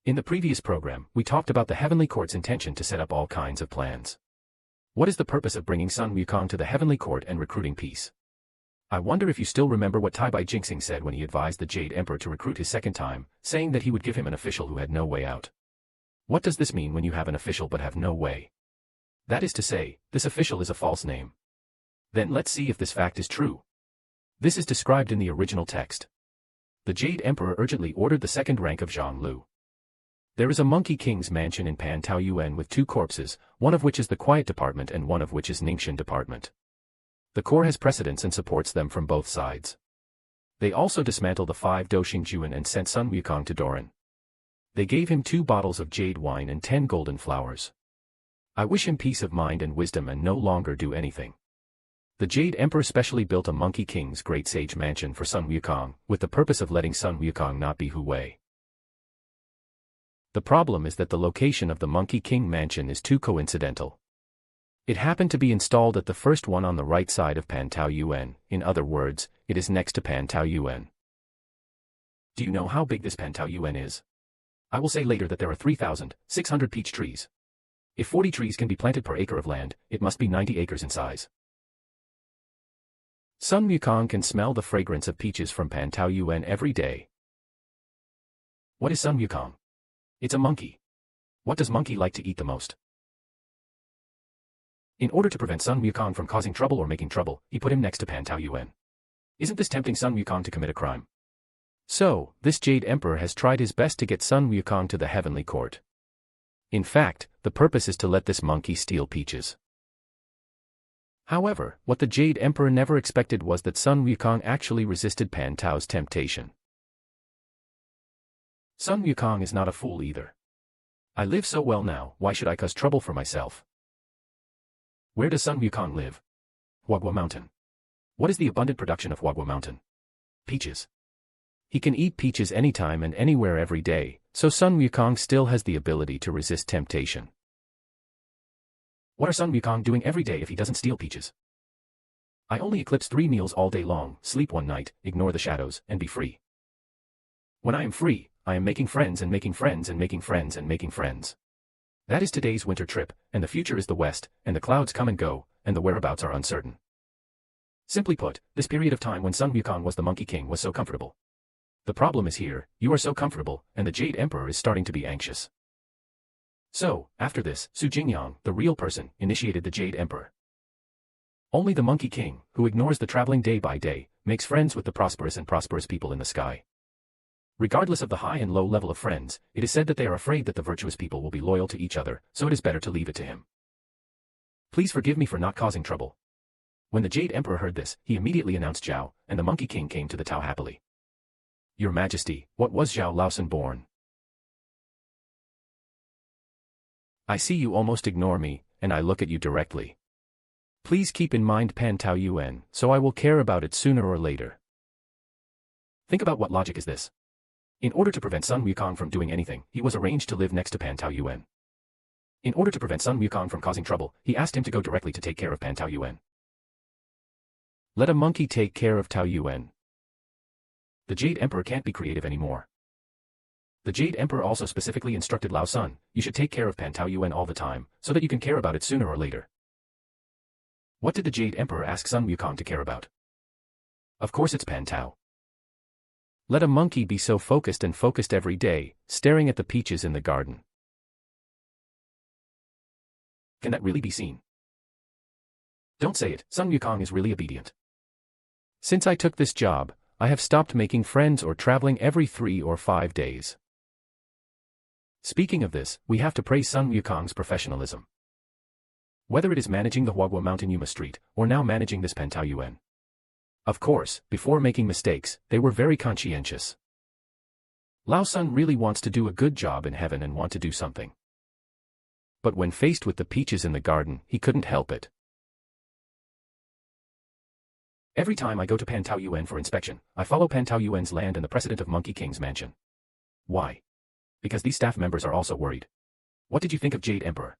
In the previous program, we talked about the Heavenly Court's intention to set up all kinds of plans. What is the purpose of bringing Sun Wukong to the Heavenly Court and recruiting peace? I wonder if you still remember what Tai Bai Jinxing said when he advised the Jade Emperor to recruit his second time, saying that he would give him an official who had no way out. What does this mean when you have an official but have no way? That is to say, this official is a false name. Then let's see if this fact is true. This is described in the original text. The Jade Emperor urgently ordered the second rank of Zhang Lu. There is a Monkey King's mansion in Pan Tao Yuan with 2 corpses, one of which is the Quiet Department and one of which is Ningxin Department. The core has precedence and supports them from both sides. They also dismantled the 5 Doxing Juan and sent Sun Wukong to Doran. They gave him 2 bottles of jade wine and 10 golden flowers. I wish him peace of mind and wisdom and no longer do anything. The Jade Emperor specially built a Monkey King's great sage mansion for Sun Wukong, with the purpose of letting Sun Wukong not be Hu Wei. The problem is that the location of the Monkey King mansion is too coincidental. It happened to be installed at the first one on the right side of Pan Tao Yuan, in other words, it is next to Pan Tao Yuan. Do you know how big this Pan Tao Yuan is? I will say later that there are 3,600 peach trees. If 40 trees can be planted per acre of land, it must be 90 acres in size. Sun Wukong can smell the fragrance of peaches from Pan Tao Yuan every day. What is Sun Wukong? It's a monkey. What does monkey like to eat the most? In order to prevent Sun Wukong from causing trouble or making trouble, he put him next to Pan Tao Yuan. Isn't this tempting Sun Wukong to commit a crime? So, this Jade Emperor has tried his best to get Sun Wukong to the Heavenly Court. In fact, the purpose is to let this monkey steal peaches. However, what the Jade Emperor never expected was that Sun Wukong actually resisted Pan Tao's temptation. Sun Wukong is not a fool either. I live so well now, why should I cause trouble for myself? Where does Sun Wukong live? Huagua Mountain. What is the abundant production of Huagua Mountain? Peaches. He can eat peaches anytime and anywhere every day, so Sun Wukong still has the ability to resist temptation. What are Sun Wukong doing every day if he doesn't steal peaches? I only eclipse 3 meals all day long, sleep one night, ignore the shadows, and be free. When I am free, I am making friends and making friends and making friends and making friends. That is today's winter trip, and the future is the west, and the clouds come and go, and the whereabouts are uncertain. Simply put, this period of time when Sun Wukong was the Monkey King was so comfortable. The problem is here, you are so comfortable, and the Jade Emperor is starting to be anxious. So, after this, Su Jingyang, the real person, initiated the Jade Emperor. Only the Monkey King, who ignores the traveling day by day, makes friends with the prosperous and prosperous people in the sky. Regardless of the high and low level of friends, it is said that they are afraid that the virtuous people will be loyal to each other, so it is better to leave it to him. Please forgive me for not causing trouble. When the Jade Emperor heard this, he immediately announced Zhao, and the Monkey King came to the Tao happily. Your Majesty, what was Zhao Laosan born? I see you almost ignore me, and I look at you directly. Please keep in mind Pan Tao Yuan, so I will care about it sooner or later. Think about what logic is this. In order to prevent Sun Wukong from doing anything, he was arranged to live next to Pan Tao Yuan. In order to prevent Sun Wukong from causing trouble, he asked him to go directly to take care of Pan Tao Yuan. Let a monkey take care of Tao Yuan. The Jade Emperor can't be creative anymore. The Jade Emperor also specifically instructed Lao Sun, you should take care of Pan Tao Yuan all the time, so that you can care about it sooner or later. What did the Jade Emperor ask Sun Wukong to care about? Of course it's Pan Tao. Let a monkey be so focused and focused every day, staring at the peaches in the garden. Can that really be seen? Don't say it, Sun Wukong is really obedient. Since I took this job, I have stopped making friends or traveling every 3 or 5 days. Speaking of this, we have to praise Sun Wukong's professionalism. Whether it is managing the Huagua Mountain Yuma Street, or now managing this Pan Tao Yuan. Of course, before making mistakes, they were very conscientious. Lao Sun really wants to do a good job in heaven and want to do something. But when faced with the peaches in the garden, he couldn't help it. Every time I go to Pan Tao Yuan for inspection, I follow Pan Tao Yuan's land and the precedent of Monkey King's mansion. Why? Because these staff members are also worried. What did you think of Jade Emperor?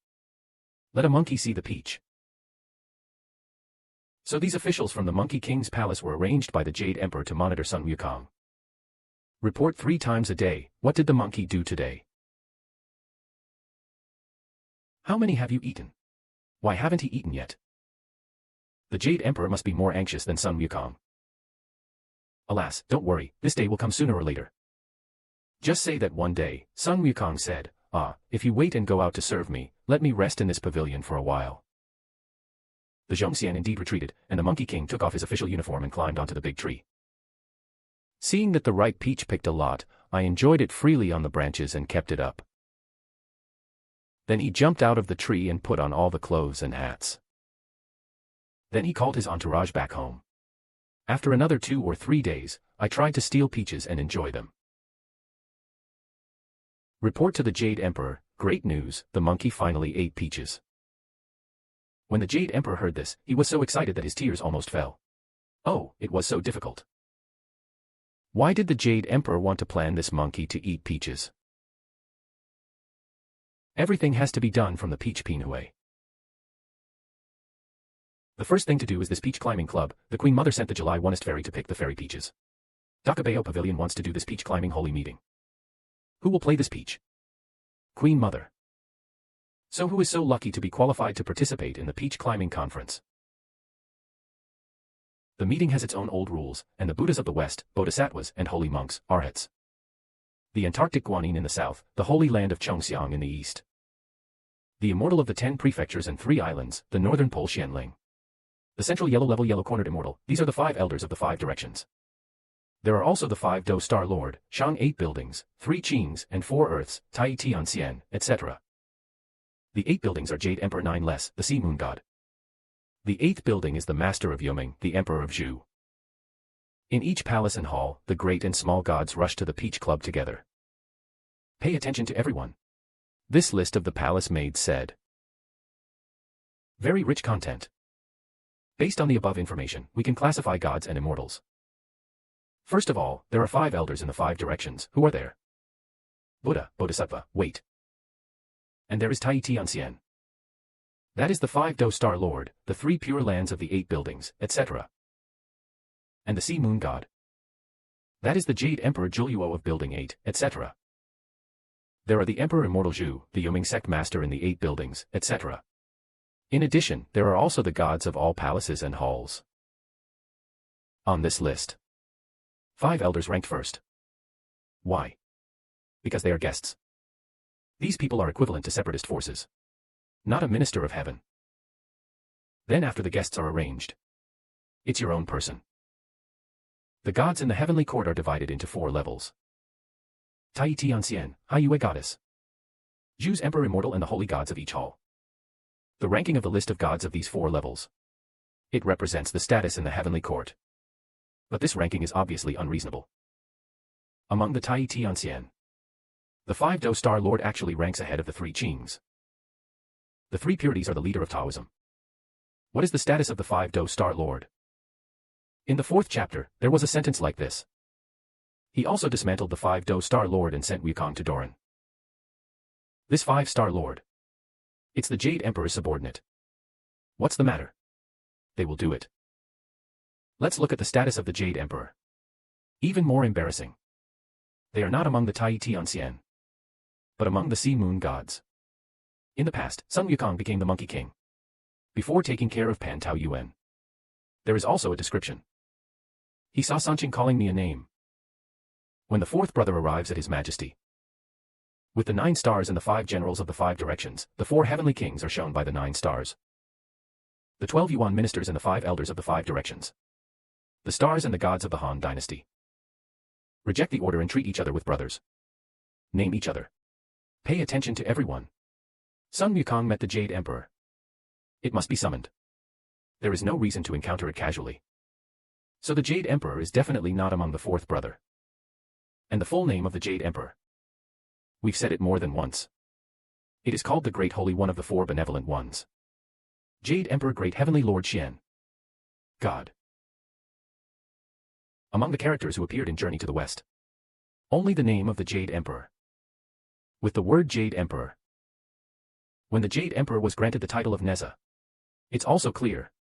Let a monkey see the peach. So these officials from the Monkey King's palace were arranged by the Jade Emperor to monitor Sun Wukong. Report 3 times a day, what did the monkey do today? How many have you eaten? Why haven't he eaten yet? The Jade Emperor must be more anxious than Sun Wukong. Alas, don't worry, this day will come sooner or later. Just say that one day, Sun Wukong said, if you wait and go out to serve me, let me rest in this pavilion for a while. The Zhongxian indeed retreated, and the Monkey King took off his official uniform and climbed onto the big tree. Seeing that the ripe peach picked a lot, I enjoyed it freely on the branches and kept it up. Then he jumped out of the tree and put on all the clothes and hats. Then he called his entourage back home. After another 2 or 3 days, I tried to steal peaches and enjoy them. Report to the Jade Emperor, great news, the monkey finally ate peaches. When the Jade Emperor heard this, he was so excited that his tears almost fell. Oh, it was so difficult. Why did the Jade Emperor want to plan this monkey to eat peaches? Everything has to be done from the Peach Pin way. The first thing to do is this peach climbing club. The Queen Mother sent the July 1st fairy to pick the fairy peaches. Dakabeo Pavilion wants to do this peach climbing holy meeting. Who will play this peach? Queen Mother. So who is so lucky to be qualified to participate in the peach climbing conference? The meeting has its own old rules, and the Buddhas of the West, Bodhisattvas and holy monks, arhats. The Antarctic Guanyin in the south, the holy land of Chongxiang in the east. The immortal of the 10 prefectures and 3 islands, the northern pole Xianling. The central yellow level yellow-cornered immortal, these are the 5 elders of the 5 directions. There are also the 5 Do Star Lord, Shang 8 buildings, 3 Qings and 4 earths, Tai Tianxian, etc. The 8 buildings are Jade Emperor 9 less, the Sea Moon God. The 8th building is the Master of Yoming, the Emperor of Zhu. In each palace and hall, the great and small gods rush to the Peach Club together. Pay attention to everyone. This list of the palace maids said. Very rich content. Based on the above information, we can classify gods and immortals. First of all, there are 5 elders in the 5 directions. Who are there? Buddha, Bodhisattva, wait. And there is Tai Tianxian. That is the 5 Do Star Lord, the 3 pure lands of the 8 buildings, etc. And the Sea Moon God. That is the Jade Emperor Julyuo of Building 8, etc. There are the Emperor Immortal Zhu, the Yoming sect master in the 8 buildings, etc. In addition, there are also the gods of all palaces and halls. On this list, 5 elders ranked first. Why? Because they are guests. These people are equivalent to separatist forces. Not a minister of heaven. Then after the guests are arranged, it's your own person. The gods in the heavenly court are divided into 4 levels. Tai Tianxian, Hai Yue Goddess. Zhu's Emperor Immortal and the holy gods of each hall. The ranking of the list of gods of these 4 levels. It represents the status in the heavenly court. But this ranking is obviously unreasonable. Among the Tai Tianxian, the 5 Do Star Lord actually ranks ahead of the 3 Qings. The 3 purities are the leader of Taoism. What is the status of the 5 Do Star Lord? In the 4th chapter, there was a sentence like this. He also dismantled the 5 Do Star Lord and sent Wukong to Doran. This 5-star Lord. It's the Jade Emperor's subordinate. What's the matter? They will do it. Let's look at the status of the Jade Emperor. Even more embarrassing. They are not among the Tai Tianxian, but among the Sea Moon gods. In the past, Sun Wukong became the Monkey King. Before taking care of Pan Tao Yuan. There is also a description. He saw Sanqing calling me a name. When the 4th brother arrives at His Majesty. With the 9 stars and the 5 generals of the 5 directions, the 4 heavenly kings are shown by the 9 stars. The 12 Yuan ministers and the 5 elders of the 5 directions. The stars and the gods of the Han dynasty. Reject the order and treat each other with brothers. Name each other. Pay attention to everyone. Sun Wukong met the Jade Emperor. It must be summoned. There is no reason to encounter it casually. So the Jade Emperor is definitely not among the 4th brother. And the full name of the Jade Emperor. We've said it more than once. It is called the Great Holy One of the 4 Benevolent Ones. Jade Emperor Great Heavenly Lord Xian. God. Among the characters who appeared in Journey to the West. Only the name of the Jade Emperor. With the word Jade Emperor. When the Jade Emperor was granted the title of Neza. It's also clear.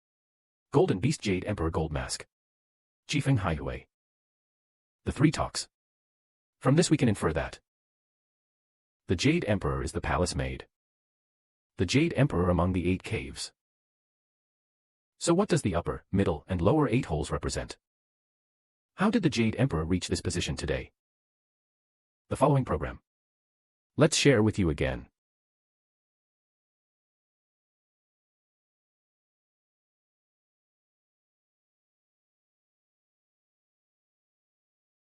Golden Beast Jade Emperor Gold Mask. Chifeng Haihui. The 3 talks. From this we can infer that the Jade Emperor is the palace maid. The Jade Emperor among the 8 caves. So what does the upper, middle, and lower 8 holes represent? How did the Jade Emperor reach this position today? The following program. Let's share with you again.